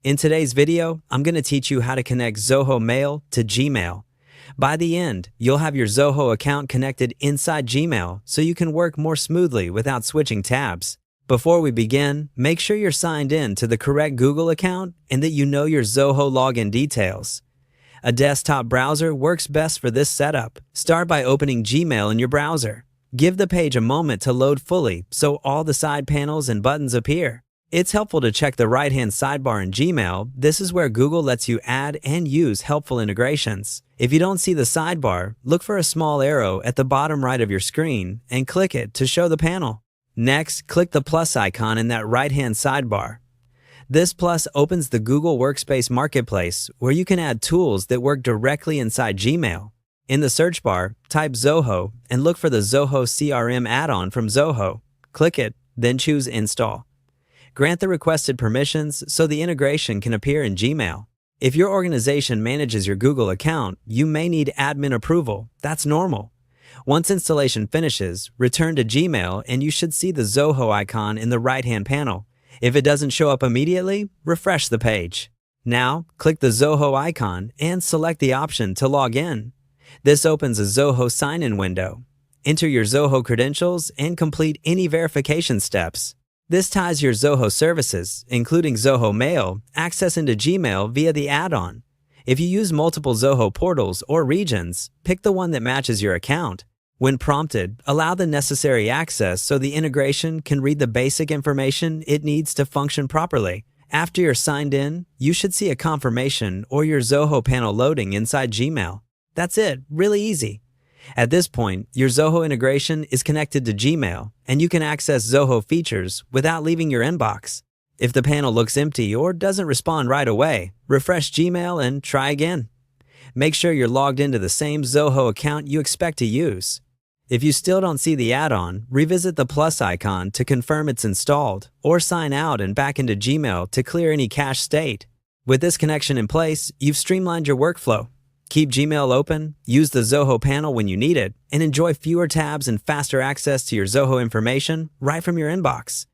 In today's video, I'm going to teach you how to connect Zoho Mail to Gmail. By the end, you'll have your Zoho account connected inside Gmail so you can work more smoothly without switching tabs. Before we begin, make sure you're signed in to the correct Google account and that you know your Zoho login details. A desktop browser works best for this setup. Start by opening Gmail in your browser. Give the page a moment to load fully so all the side panels and buttons appear. It's helpful to check the right-hand sidebar in Gmail. This is where Google lets you add and use helpful integrations. If you don't see the sidebar, look for a small arrow at the bottom right of your screen and click it to show the panel. Next, click the plus icon in that right-hand sidebar. This plus opens the Google Workspace Marketplace where you can add tools that work directly inside Gmail. In the search bar, type Zoho and look for the Zoho CRM add-on from Zoho. Click it, then choose Install. Grant the requested permissions so the integration can appear in Gmail. If your organization manages your Google account, you may need admin approval. That's normal. Once installation finishes, return to Gmail and you should see the Zoho icon in the right-hand panel. If it doesn't show up immediately, refresh the page. Now, click the Zoho icon and select the option to log in. This opens a Zoho sign-in window. Enter your Zoho credentials and complete any verification steps. This ties your Zoho services, including Zoho Mail, access into Gmail via the add-on. If you use multiple Zoho portals or regions, pick the one that matches your account. When prompted, allow the necessary access so the integration can read the basic information it needs to function properly. After you're signed in, you should see a confirmation or your Zoho panel loading inside Gmail. That's it, really easy. At this point, your Zoho integration is connected to Gmail, and you can access Zoho features without leaving your inbox. If the panel looks empty or doesn't respond right away, refresh Gmail and try again. Make sure you're logged into the same Zoho account you expect to use. If you still don't see the add-on, revisit the plus icon to confirm it's installed, or sign out and back into Gmail to clear any cache state. With this connection in place, you've streamlined your workflow. Keep Gmail open, use the Zoho panel when you need it, and enjoy fewer tabs and faster access to your Zoho information right from your inbox.